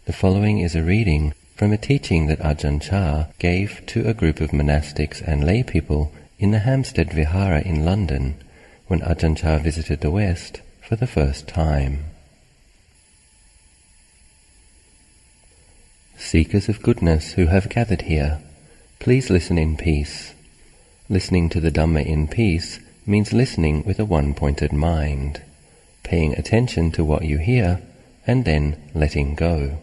The following is a reading from a teaching that Ajahn Chah gave to a group of monastics and lay people in the Hampstead Vihara in London when Ajahn Chah visited the West for the first time. Seekers of goodness who have gathered here, please listen in peace. Listening to the Dhamma in peace means listening with a one-pointed mind, paying attention to what you hear and then letting go.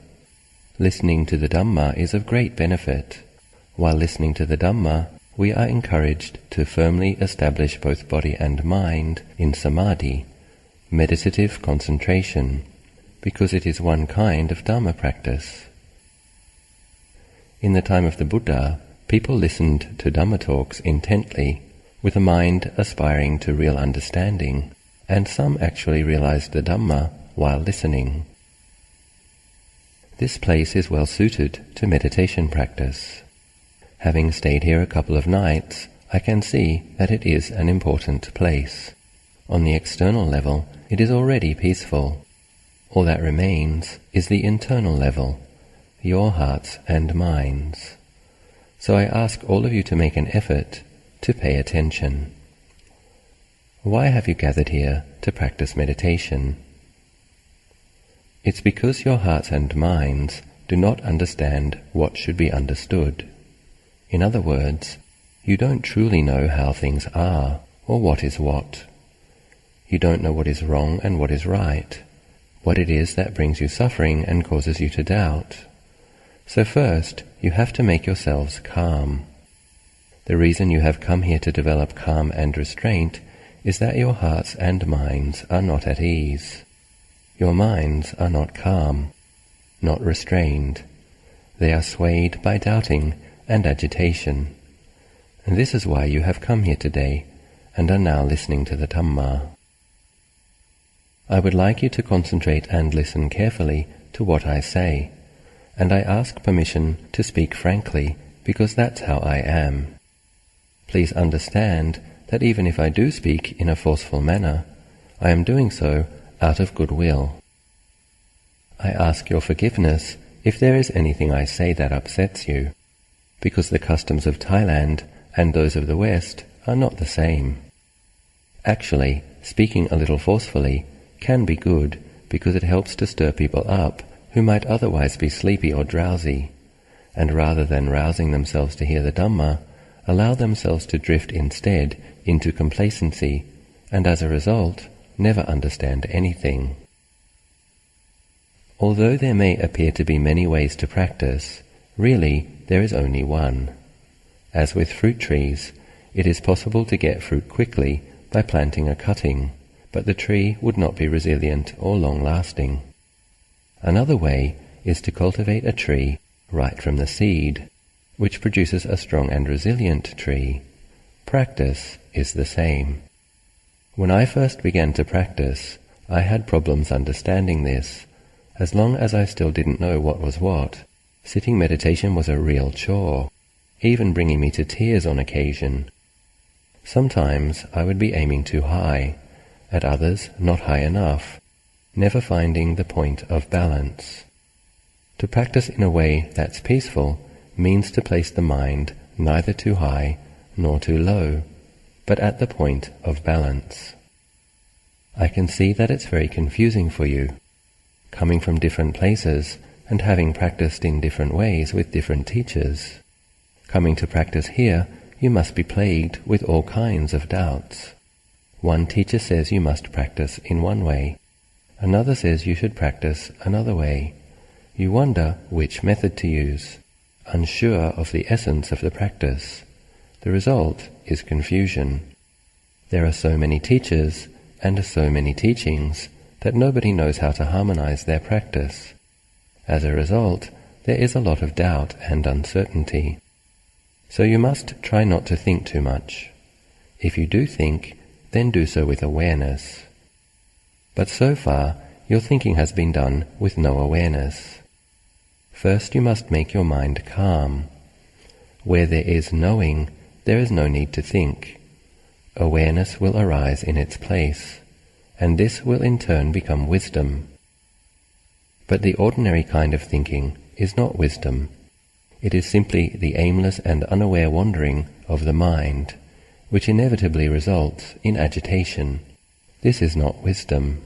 Listening to the Dhamma is of great benefit. While listening to the Dhamma, we are encouraged to firmly establish both body and mind in samadhi, meditative concentration, because it is one kind of Dhamma practice. In the time of the Buddha, people listened to Dhamma talks intently, with a mind aspiring to real understanding, and some actually realized the Dhamma while listening. This place is well suited to meditation practice. Having stayed here a couple of nights, I can see that it is an important place. On the external level, it is already peaceful. All that remains is the internal level, your hearts and minds. So I ask all of you to make an effort to pay attention. Why have you gathered here to practice meditation? It's because your hearts and minds do not understand what should be understood. In other words, you don't truly know how things are or what is what. You don't know what is wrong and what is right, what it is that brings you suffering and causes you to doubt. So first, you have to make yourselves calm. The reason you have come here to develop calm and restraint is that your hearts and minds are not at ease. Your minds are not calm, not restrained. They are swayed by doubting and agitation. And this is why you have come here today and are now listening to the Dhamma. I would like you to concentrate and listen carefully to what I say, and I ask permission to speak frankly because that's how I am. Please understand that even if I do speak in a forceful manner, I am doing so out of goodwill. I ask your forgiveness if there is anything I say that upsets you, because the customs of Thailand and those of the West are not the same. Actually, speaking a little forcefully can be good because it helps to stir people up who might otherwise be sleepy or drowsy, and rather than rousing themselves to hear the Dhamma, allow themselves to drift instead into complacency, and as a result, never understand anything. Although there may appear to be many ways to practice, really there is only one. As with fruit trees, it is possible to get fruit quickly by planting a cutting, but the tree would not be resilient or long-lasting. Another way is to cultivate a tree right from the seed, which produces a strong and resilient tree. Practice is the same. When I first began to practice, I had problems understanding this. As long as I still didn't know what was what, sitting meditation was a real chore, even bringing me to tears on occasion. Sometimes I would be aiming too high, at others not high enough, never finding the point of balance. To practice in a way that's peaceful means to place the mind neither too high nor too low, but at the point of balance. I can see that it's very confusing for you, coming from different places and having practiced in different ways with different teachers. Coming to practice here, you must be plagued with all kinds of doubts. One teacher says you must practice in one way. Another says you should practice another way. You wonder which method to use, unsure of the essence of the practice. The result is confusion. There are so many teachers and so many teachings that nobody knows how to harmonize their practice. As a result, there is a lot of doubt and uncertainty. So you must try not to think too much. If you do think, then do so with awareness. But so far, your thinking has been done with no awareness. First you must make your mind calm. Where there is knowing, there is no need to think. Awareness will arise in its place, and this will in turn become wisdom. But the ordinary kind of thinking is not wisdom. It is simply the aimless and unaware wandering of the mind, which inevitably results in agitation. This is not wisdom.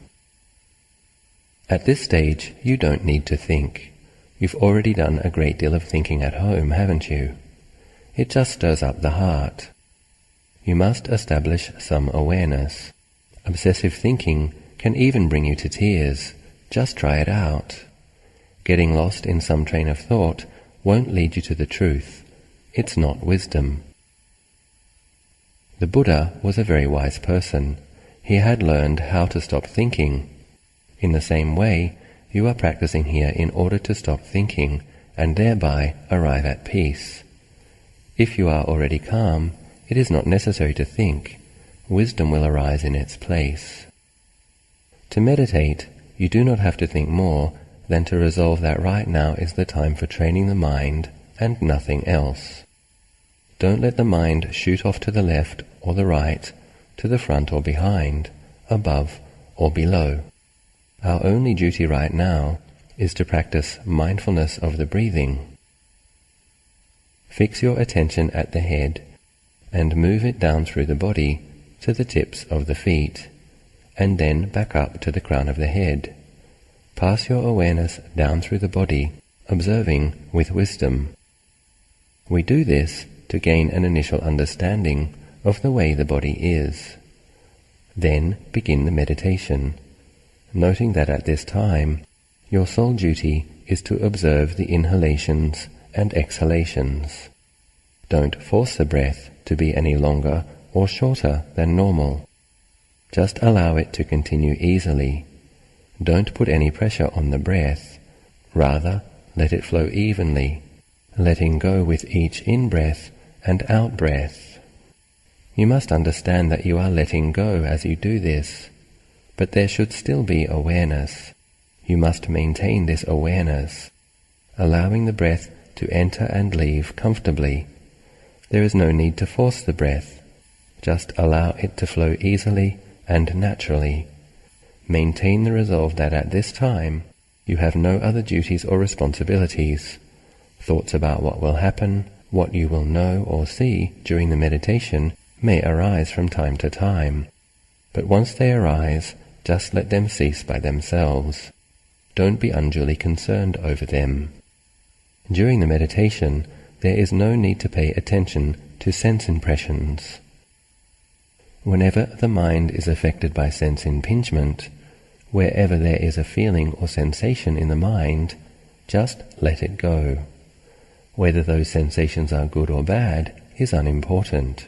At this stage, you don't need to think. You've already done a great deal of thinking at home, haven't you? It just stirs up the heart. You must establish some awareness. Obsessive thinking can even bring you to tears. Just try it out. Getting lost in some train of thought won't lead you to the truth. It's not wisdom. The Buddha was a very wise person. He had learned how to stop thinking. In the same way, you are practicing here in order to stop thinking and thereby arrive at peace. If you are already calm, it is not necessary to think. Wisdom will arise in its place. To meditate, you do not have to think more than to resolve that right now is the time for training the mind and nothing else. Don't let the mind shoot off to the left or the right, to the front or behind, above or below. Our only duty right now is to practice mindfulness of the breathing. Fix your attention at the head and move it down through the body to the tips of the feet, and then back up to the crown of the head. Pass your awareness down through the body, observing with wisdom. We do this to gain an initial understanding of the way the body is. Then begin the meditation, noting that at this time, your sole duty is to observe the inhalations and exhalations. Don't force the breath to be any longer or shorter than normal. Just allow it to continue easily. Don't put any pressure on the breath. Rather, let it flow evenly, letting go with each in-breath and out-breath. You must understand that you are letting go as you do this, but there should still be awareness. You must maintain this awareness, allowing the breath to enter and leave comfortably. There is no need to force the breath. Just allow it to flow easily and naturally. Maintain the resolve that at this time you have no other duties or responsibilities. Thoughts about what will happen, what you will know or see during the meditation may arise from time to time. But once they arise, just let them cease by themselves. Don't be unduly concerned over them. During the meditation, there is no need to pay attention to sense impressions. Whenever the mind is affected by sense impingement, wherever there is a feeling or sensation in the mind, just let it go. Whether those sensations are good or bad is unimportant.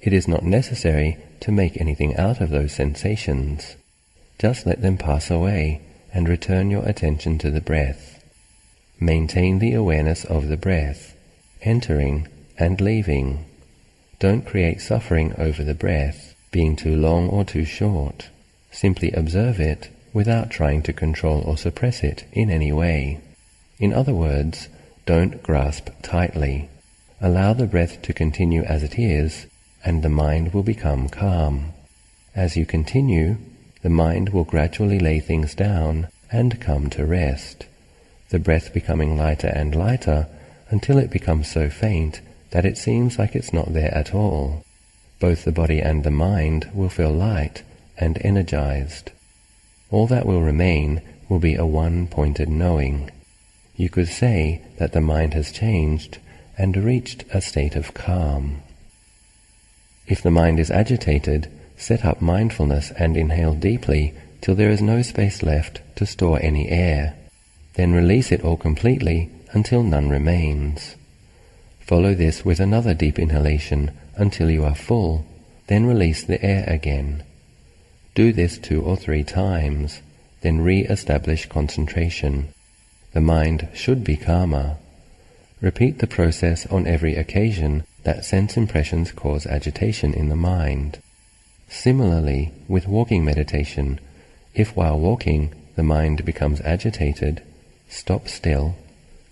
It is not necessary to make anything out of those sensations. Just let them pass away and return your attention to the breath. Maintain the awareness of the breath, entering and leaving. Don't create suffering over the breath, being too long or too short. Simply observe it without trying to control or suppress it in any way. In other words, don't grasp tightly. Allow the breath to continue as it is, and the mind will become calm. As you continue, the mind will gradually lay things down and come to rest, the breath becoming lighter and lighter until it becomes so faint that it seems like it's not there at all. Both the body and the mind will feel light and energized. All that will remain will be a one-pointed knowing. You could say that the mind has changed and reached a state of calm. If the mind is agitated, set up mindfulness and inhale deeply till there is no space left to store any air. Then release it all completely until none remains. Follow this with another deep inhalation until you are full, then release the air again. Do this 2 or 3 times, then re-establish concentration. The mind should be calmer. Repeat the process on every occasion that sense impressions cause agitation in the mind. Similarly, with walking meditation, if while walking the mind becomes agitated, stop still,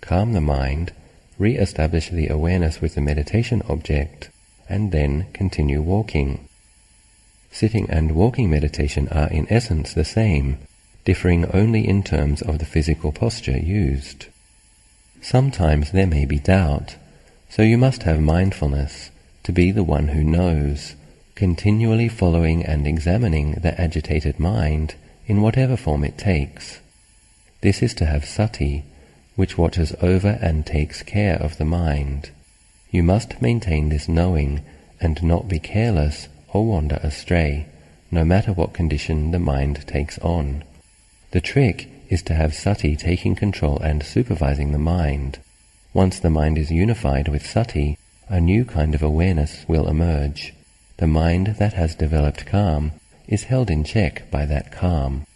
calm the mind, re-establish the awareness with the meditation object, and then continue walking. Sitting and walking meditation are in essence the same, differing only in terms of the physical posture used. Sometimes there may be doubt, so you must have mindfulness to be the one who knows, continually following and examining the agitated mind in whatever form it takes. This is to have sati, which watches over and takes care of the mind. You must maintain this knowing and not be careless or wander astray, no matter what condition the mind takes on. The trick is to have sati taking control and supervising the mind. Once the mind is unified with sati, a new kind of awareness will emerge. The mind that has developed calm is held in check by that calm.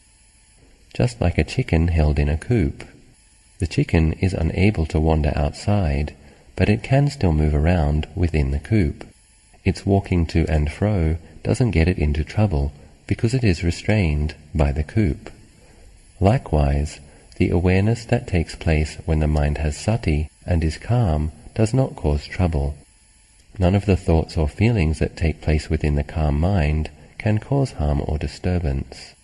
Just like a chicken held in a coop. The chicken is unable to wander outside, but it can still move around within the coop. Its walking to and fro doesn't get it into trouble because it is restrained by the coop. Likewise, the awareness that takes place when the mind has sati and is calm does not cause trouble. None of the thoughts or feelings that take place within the calm mind can cause harm or disturbance.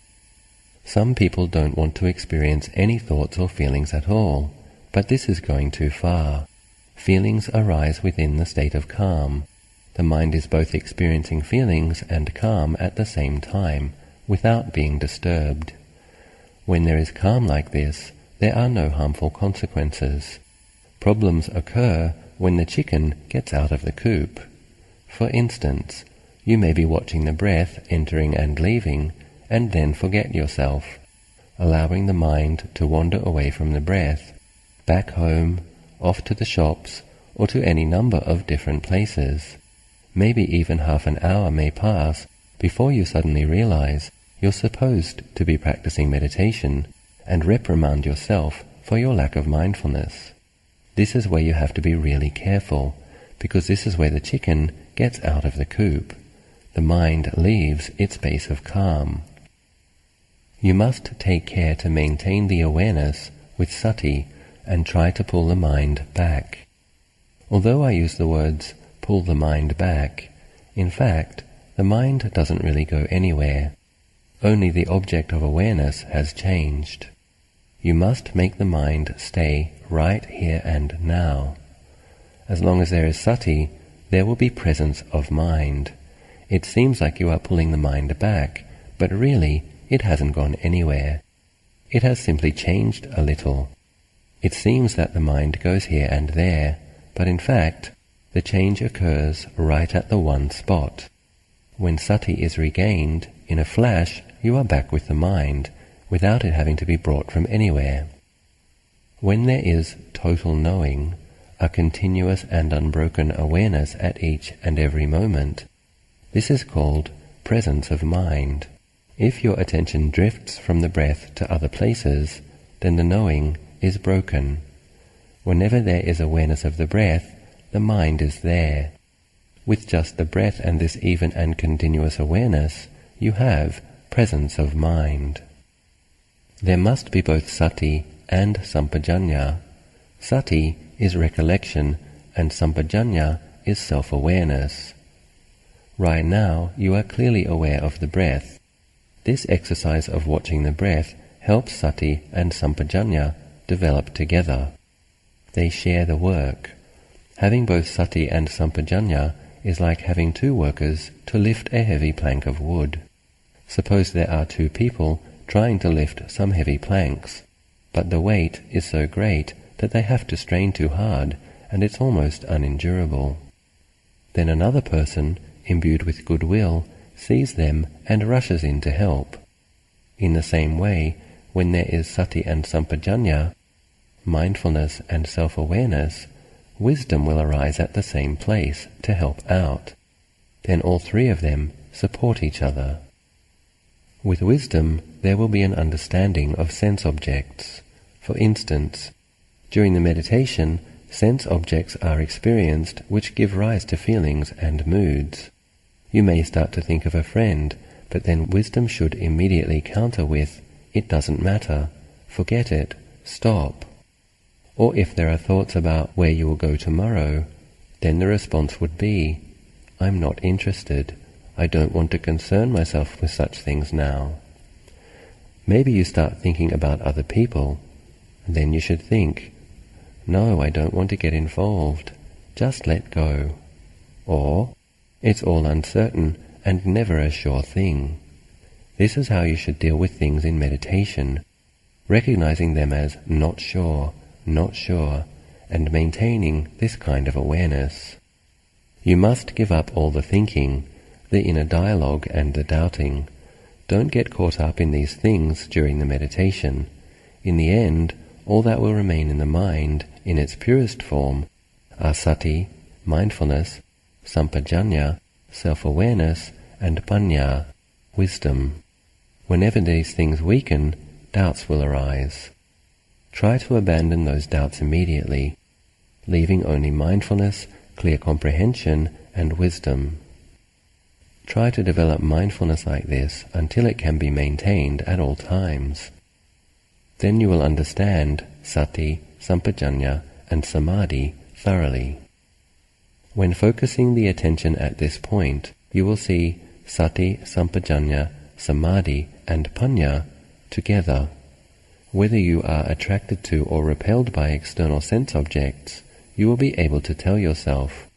Some people don't want to experience any thoughts or feelings at all, but this is going too far. Feelings arise within the state of calm. The mind is both experiencing feelings and calm at the same time, without being disturbed. When there is calm like this, there are no harmful consequences. Problems occur when the chicken gets out of the coop. For instance, you may be watching the breath entering and leaving, and then forget yourself, allowing the mind to wander away from the breath, back home, off to the shops, or to any number of different places. Maybe even half an hour may pass before you suddenly realize you're supposed to be practicing meditation and reprimand yourself for your lack of mindfulness. This is where you have to be really careful, because this is where the chicken gets out of the coop. The mind leaves its base of calm. You must take care to maintain the awareness with sati and try to pull the mind back. Although I use the words pull the mind back, in fact, the mind doesn't really go anywhere. Only the object of awareness has changed. You must make the mind stay right here and now. As long as there is sati, there will be presence of mind. It seems like you are pulling the mind back, but really it hasn't gone anywhere. It has simply changed a little. It seems that the mind goes here and there, but in fact, the change occurs right at the one spot. When sati is regained, in a flash, you are back with the mind, without it having to be brought from anywhere. When there is total knowing, a continuous and unbroken awareness at each and every moment, this is called presence of mind. If your attention drifts from the breath to other places, then the knowing is broken. Whenever there is awareness of the breath, the mind is there. With just the breath and this even and continuous awareness, you have presence of mind. There must be both sati and sampajanya. Sati is recollection and sampajanya is self-awareness. Right now you are clearly aware of the breath. This exercise of watching the breath helps sati and sampajanya develop together. They share the work. Having both sati and sampajanya is like having two workers to lift a heavy plank of wood. Suppose there are two people trying to lift some heavy planks, but the weight is so great that they have to strain too hard and it's almost unendurable. Then another person, imbued with goodwill, sees them and rushes in to help. In the same way, when there is sati and sampajanya, mindfulness and self-awareness, wisdom will arise at the same place to help out. Then all three of them support each other. With wisdom, there will be an understanding of sense objects. For instance, during the meditation, sense objects are experienced which give rise to feelings and moods. You may start to think of a friend, but then wisdom should immediately counter with, "It doesn't matter, forget it, stop." Or if there are thoughts about where you will go tomorrow, then the response would be, "I'm not interested. I don't want to concern myself with such things now." Maybe you start thinking about other people. Then you should think, no, I don't want to get involved. Just let go. Or, it's all uncertain and never a sure thing. This is how you should deal with things in meditation, recognizing them as not sure, and maintaining this kind of awareness. You must give up all the thinking, the inner dialogue and the doubting. Don't get caught up in these things during the meditation. In the end, all that will remain in the mind, in its purest form, are sati, mindfulness, sampajanya, self-awareness, and panya, wisdom. Whenever these things weaken, doubts will arise. Try to abandon those doubts immediately, leaving only mindfulness, clear comprehension, and wisdom. Try to develop mindfulness like this until it can be maintained at all times. Then you will understand sati, sampajanya, and samadhi thoroughly. When focusing the attention at this point, you will see sati, sampajanya, samadhi, and panya together. Whether you are attracted to or repelled by external sense objects, you will be able to tell yourself,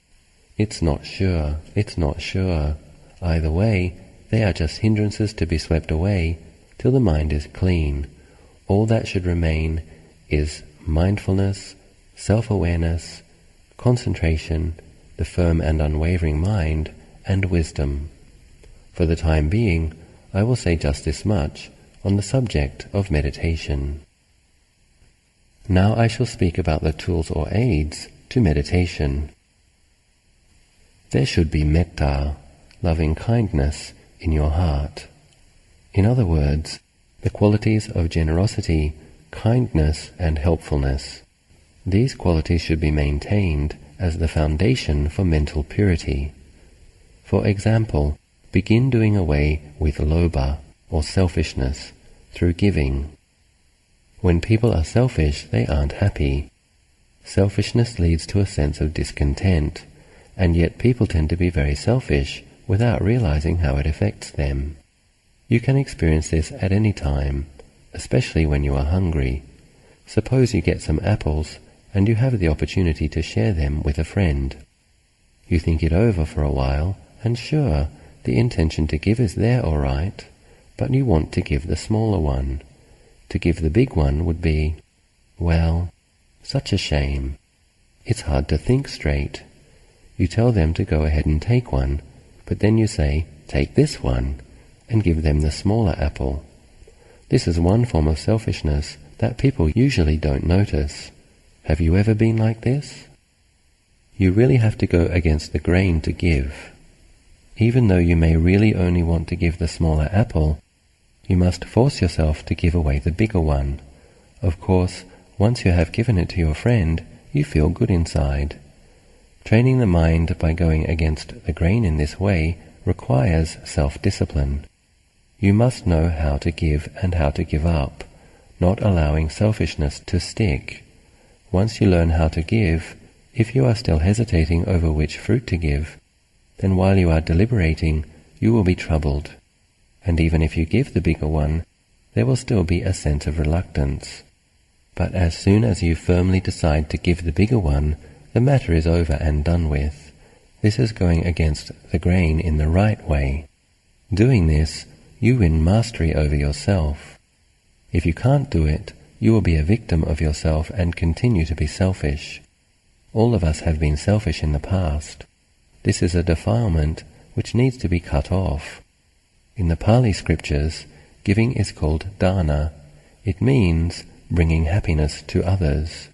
it's not sure. Either way, they are just hindrances to be swept away till the mind is clean. All that should remain is mindfulness, self-awareness, concentration, the firm and unwavering mind, and wisdom. For the time being, I will say just this much on the subject of meditation. Now I shall speak about the tools or aids to meditation. There should be metta, loving kindness, in your heart. In other words, the qualities of generosity, kindness, and helpfulness. These qualities should be maintained as the foundation for mental purity. For example, begin doing away with lobha, or selfishness, through giving. When people are selfish, they aren't happy. Selfishness leads to a sense of discontent, and yet people tend to be very selfish without realizing how it affects them. You can experience this at any time, especially when you are hungry. Suppose you get some apples, and you have the opportunity to share them with a friend. You think it over for a while, and sure, the intention to give is there all right, but you want to give the smaller one. To give the big one would be, well, such a shame. It's hard to think straight. You tell them to go ahead and take one, but then you say, take this one, and give them the smaller apple. This is one form of selfishness that people usually don't notice. Have you ever been like this? You really have to go against the grain to give. Even though you may really only want to give the smaller apple, you must force yourself to give away the bigger one. Of course, once you have given it to your friend, you feel good inside. Training the mind by going against the grain in this way requires self-discipline. You must know how to give and how to give up, not allowing selfishness to stick. Once you learn how to give, if you are still hesitating over which fruit to give, then while you are deliberating, you will be troubled. And even if you give the bigger one, there will still be a sense of reluctance. But as soon as you firmly decide to give the bigger one, the matter is over and done with. This is going against the grain in the right way. Doing this, you win mastery over yourself. If you can't do it, you will be a victim of yourself and continue to be selfish. All of us have been selfish in the past. This is a defilement which needs to be cut off. In the Pali scriptures, giving is called dana. It means bringing happiness to others.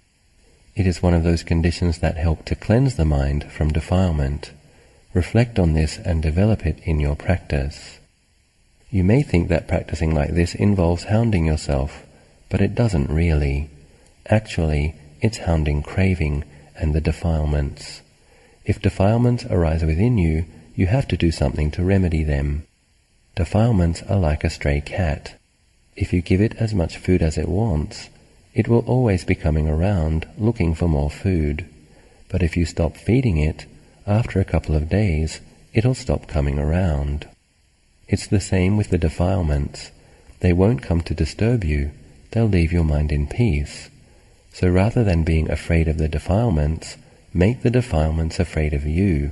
It is one of those conditions that help to cleanse the mind from defilement. Reflect on this and develop it in your practice. You may think that practicing like this involves hounding yourself, but it doesn't really. Actually, it's hounding craving and the defilements. If defilements arise within you, you have to do something to remedy them. Defilements are like a stray cat. If you give it as much food as it wants, it will always be coming around looking for more food. But if you stop feeding it, after a couple of days, it'll stop coming around. It's the same with the defilements. They won't come to disturb you, they'll leave your mind in peace. So rather than being afraid of the defilements, make the defilements afraid of you.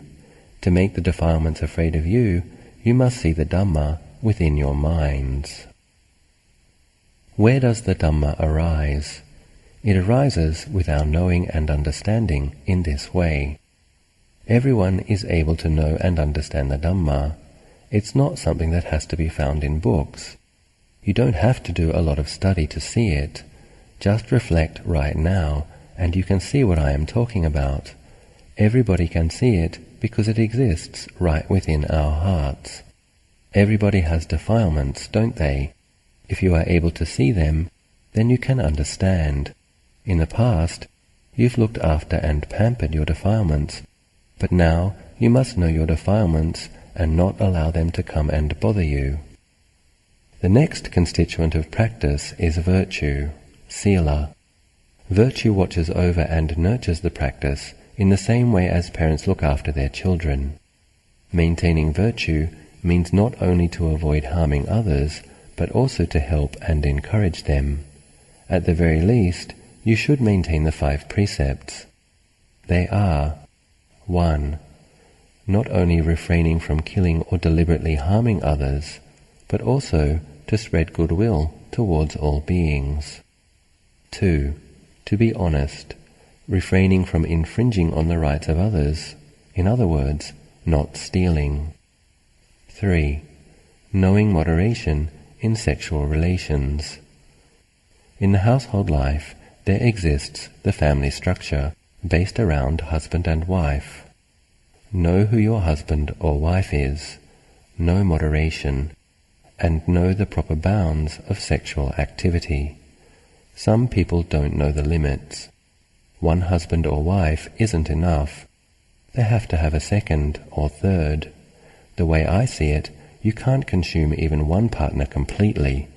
To make the defilements afraid of you, you must see the Dhamma within your minds. Where does the Dhamma arise? It arises with our knowing and understanding in this way. Everyone is able to know and understand the Dhamma. It's not something that has to be found in books. You don't have to do a lot of study to see it. Just reflect right now, and you can see what I am talking about. Everybody can see it because it exists right within our hearts. Everybody has defilements, don't they? If you are able to see them, then you can understand. In the past, you've looked after and pampered your defilements, but now you must know your defilements and not allow them to come and bother you. The next constituent of practice is virtue, sila. Virtue watches over and nurtures the practice in the same way as parents look after their children. Maintaining virtue means not only to avoid harming others, but also to help and encourage them. At the very least, you should maintain the 5 precepts. They are: 1. Not only refraining from killing or deliberately harming others, but also to spread goodwill towards all beings. 2. To be honest, refraining from infringing on the rights of others, in other words, not stealing. 3. Knowing moderation in sexual relations. In the household life, there exists the family structure based around husband and wife. Know who your husband or wife is, know moderation, and know the proper bounds of sexual activity. Some people don't know the limits. One husband or wife isn't enough. They have to have a second or third. The way I see it, you can't consume even one partner completely,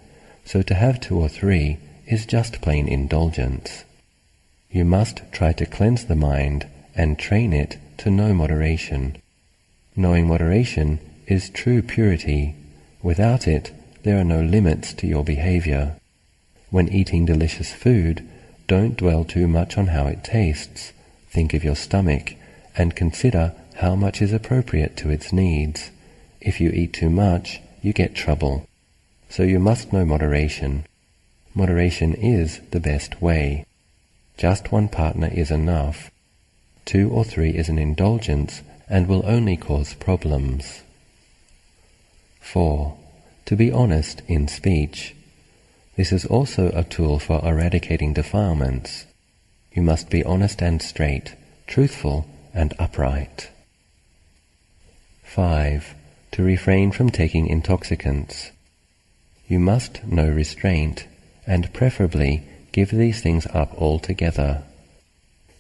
so to have 2 or 3 is just plain indulgence. You must try to cleanse the mind and train it to know moderation. Knowing moderation is true purity. Without it, there are no limits to your behavior. When eating delicious food, don't dwell too much on how it tastes. Think of your stomach and consider how much is appropriate to its needs. If you eat too much, you get trouble. So you must know moderation. Moderation is the best way. Just 1 partner is enough. 2 or 3 is an indulgence and will only cause problems. 4. To be honest in speech. This is also a tool for eradicating defilements. You must be honest and straight, truthful and upright. 5. To refrain from taking intoxicants. You must know restraint, and preferably give these things up altogether.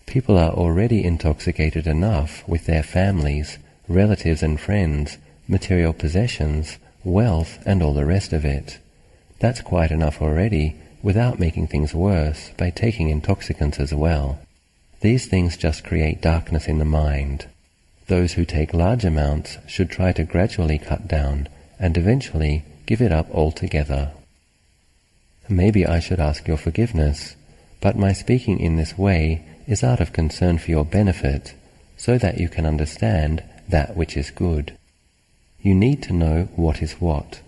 People are already intoxicated enough with their families, relatives and friends, material possessions, wealth and all the rest of it. That's quite enough already, without making things worse by taking intoxicants as well. These things just create darkness in the mind. Those who take large amounts should try to gradually cut down and eventually give it up altogether. Maybe I should ask your forgiveness, but my speaking in this way is out of concern for your benefit, so that you can understand that which is good. You need to know what is what.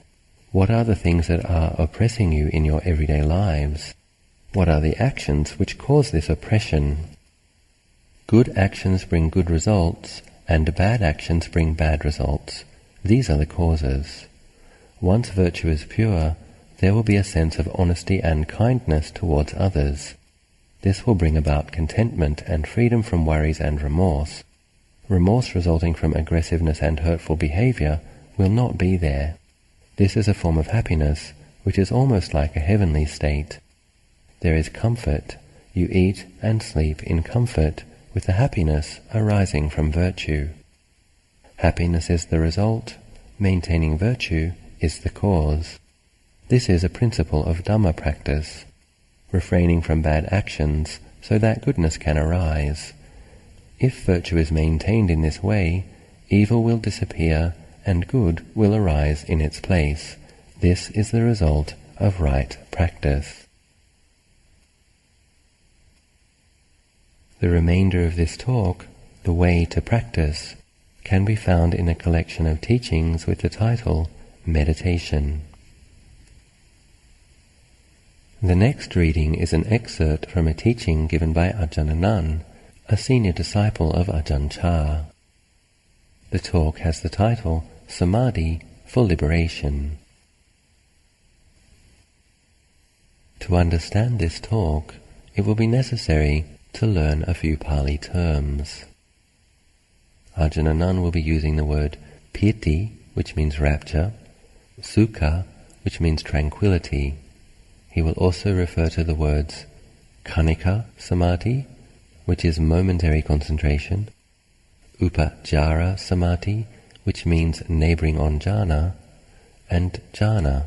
What are the things that are oppressing you in your everyday lives? What are the actions which cause this oppression? Good actions bring good results, and bad actions bring bad results. These are the causes. Once virtue is pure, there will be a sense of honesty and kindness towards others. This will bring about contentment and freedom from worries and remorse. Remorse resulting from aggressiveness and hurtful behavior will not be there. This is a form of happiness which is almost like a heavenly state. There is comfort. You eat and sleep in comfort with the happiness arising from virtue. Happiness is the result. Maintaining virtue is the cause. This is a principle of Dhamma practice, refraining from bad actions so that goodness can arise. If virtue is maintained in this way, evil will disappear and good will arise in its place. This is the result of right practice. The remainder of this talk, The Way to Practice, can be found in a collection of teachings with the title Meditation. The next reading is an excerpt from a teaching given by Ajahn Achalo, a senior disciple of Ajahn Chah. The talk has the title Samadhi for Liberation. To understand this talk, it will be necessary to learn a few Pali terms. Ajahn Achalo will be using the word piti, which means rapture, sukha, which means tranquility. He will also refer to the words khanika samadhi, which is momentary concentration, upajjhara samadhi, which means neighboring on jhana, and jhana,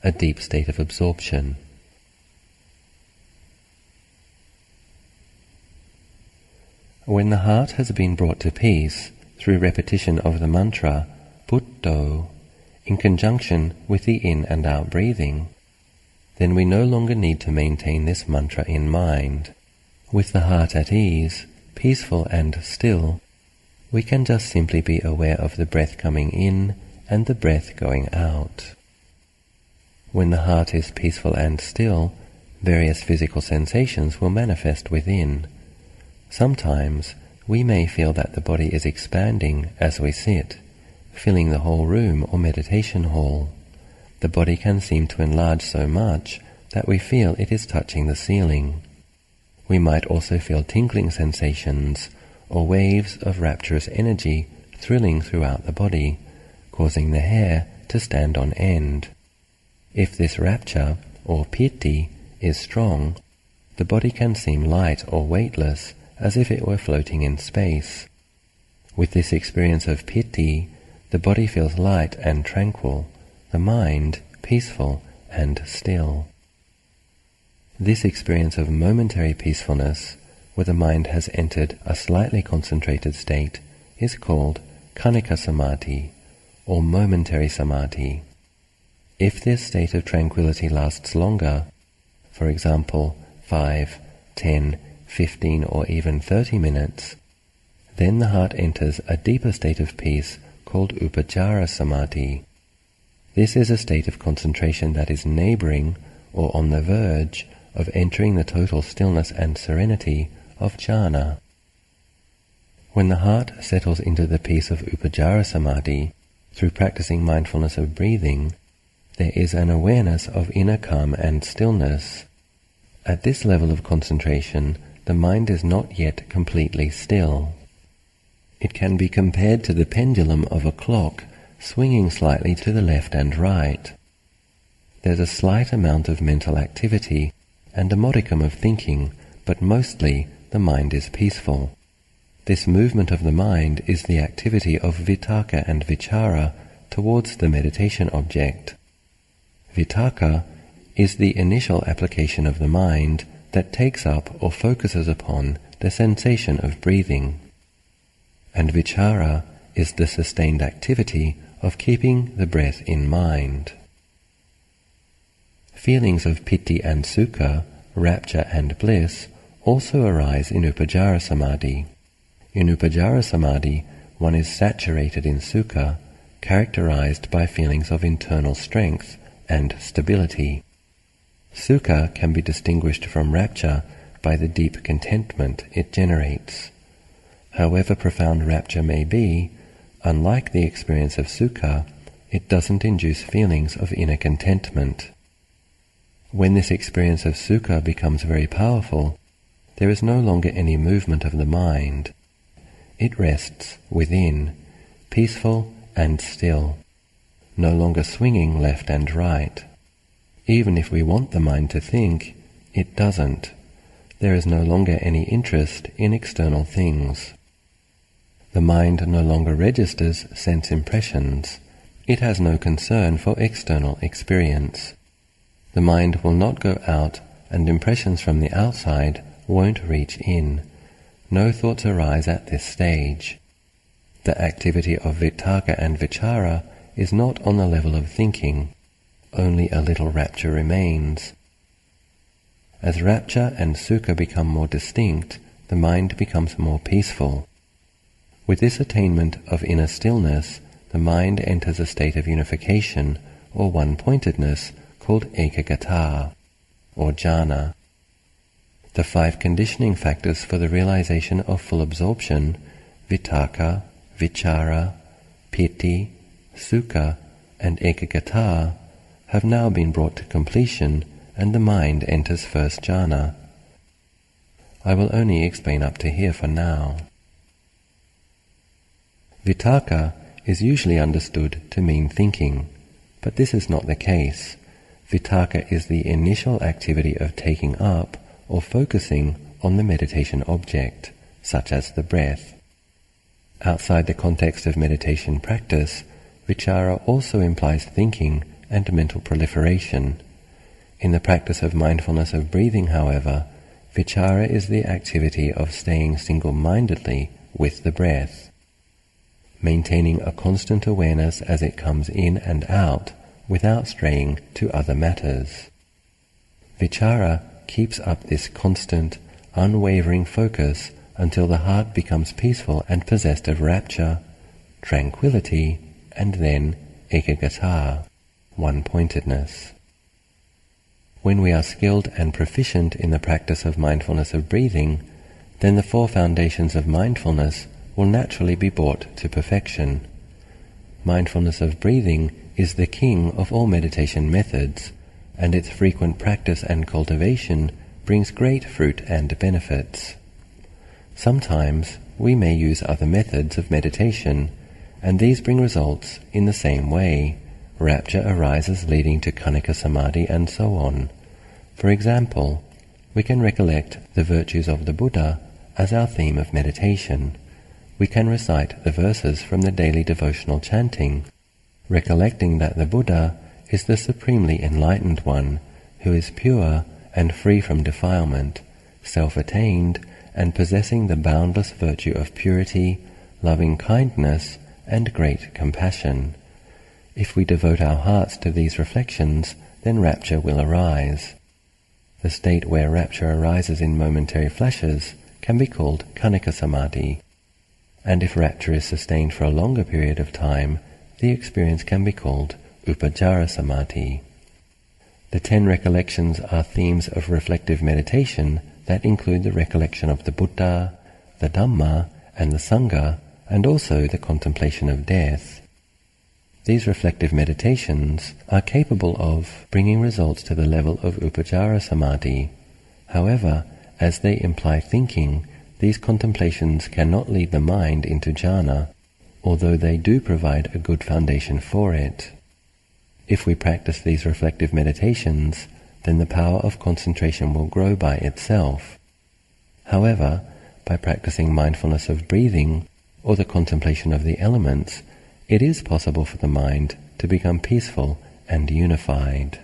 a deep state of absorption. When the heart has been brought to peace through repetition of the mantra Butto in conjunction with the in and out breathing, then we no longer need to maintain this mantra in mind. With the heart at ease, peaceful and still, we can just simply be aware of the breath coming in and the breath going out. When the heart is peaceful and still, various physical sensations will manifest within. Sometimes we may feel that the body is expanding as we sit, filling the whole room or meditation hall. The body can seem to enlarge so much that we feel it is touching the ceiling. We might also feel tingling sensations or waves of rapturous energy thrilling throughout the body, causing the hair to stand on end. If this rapture, or piti, is strong, the body can seem light or weightless, as if it were floating in space. With this experience of piti, the body feels light and tranquil, the mind peaceful and still. This experience of momentary peacefulness, where the mind has entered a slightly concentrated state, is called khanika samadhi, or momentary samadhi. If this state of tranquility lasts longer, for example 5, 10, 15 or even 30 minutes, then the heart enters a deeper state of peace called upajjhara samadhi. This is a state of concentration that is neighboring or on the verge of entering the total stillness and serenity of jhana. When the heart settles into the peace of upajjhara samadhi through practicing mindfulness of breathing, there is an awareness of inner calm and stillness. At this level of concentration, the mind is not yet completely still. It can be compared to the pendulum of a clock swinging slightly to the left and right. There's a slight amount of mental activity and a modicum of thinking, but mostly the mind is peaceful. This movement of the mind is the activity of vitakka and vichara towards the meditation object. Vitakka is the initial application of the mind that takes up or focuses upon the sensation of breathing, and vichara is the sustained activity of keeping the breath in mind. Feelings of piti and sukha, rapture and bliss, also arise in upajjhara samadhi. In upajjhara samadhi, one is saturated in sukha, characterized by feelings of internal strength and stability. Sukha can be distinguished from rapture by the deep contentment it generates. However profound rapture may be, unlike the experience of sukha, it doesn't induce feelings of inner contentment. When this experience of sukha becomes very powerful, there is no longer any movement of the mind. It rests within, peaceful and still, no longer swinging left and right. Even if we want the mind to think, it doesn't. There is no longer any interest in external things. The mind no longer registers sense impressions. It has no concern for external experience. The mind will not go out, and impressions from the outside won't reach in. No thoughts arise at this stage. The activity of vitakka and vichara is not on the level of thinking. only a little rapture remains. As rapture and sukha become more distinct, the mind becomes more peaceful. With this attainment of inner stillness, the mind enters a state of unification or one-pointedness called ekagata, or jhana. The 5 conditioning factors for the realization of full absorption, vitakka, vichara, piti, sukha, and ekagata, have now been brought to completion, and the mind enters first jhana. I will only explain up to here for now. Vitakka is usually understood to mean thinking, but this is not the case. Vitakka is the initial activity of taking up or focusing on the meditation object, such as the breath. Outside the context of meditation practice, vichara also implies thinking and mental proliferation. In the practice of mindfulness of breathing, however, vichara is the activity of staying single-mindedly with the breath, maintaining a constant awareness as it comes in and out without straying to other matters. Vichara keeps up this constant, unwavering focus until the heart becomes peaceful and possessed of rapture, tranquility, and then ekagata, one-pointedness. When we are skilled and proficient in the practice of mindfulness of breathing, then the 4 foundations of mindfulness will naturally be brought to perfection. Mindfulness of breathing is the king of all meditation methods, and its frequent practice and cultivation brings great fruit and benefits. Sometimes we may use other methods of meditation, and these bring results in the same way. Rapture arises leading to Khanika Samadhi and so on. For example, we can recollect the virtues of the Buddha as our theme of meditation. We can recite the verses from the daily devotional chanting, recollecting that the Buddha is the supremely enlightened one, who is pure and free from defilement, self-attained, and possessing the boundless virtue of purity, loving kindness, and great compassion. If we devote our hearts to these reflections, then rapture will arise. The state where rapture arises in momentary flashes can be called Khanika Samadhi, and if rapture is sustained for a longer period of time, the experience can be called Upacara Samadhi. The 10 recollections are themes of reflective meditation that include the recollection of the Buddha, the Dhamma, and the Sangha, and also the contemplation of death. These reflective meditations are capable of bringing results to the level of Upacara Samadhi. However, as they imply thinking, these contemplations cannot lead the mind into jhana, although they do provide a good foundation for it. If we practice these reflective meditations, then the power of concentration will grow by itself. However, by practicing mindfulness of breathing or the contemplation of the elements, it is possible for the mind to become peaceful and unified.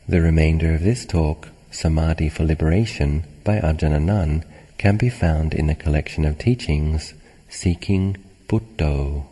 The remainder of this talk, Samadhi for Liberation by Ajahn Achalo, can be found in the collection of teachings Seeking Buddho.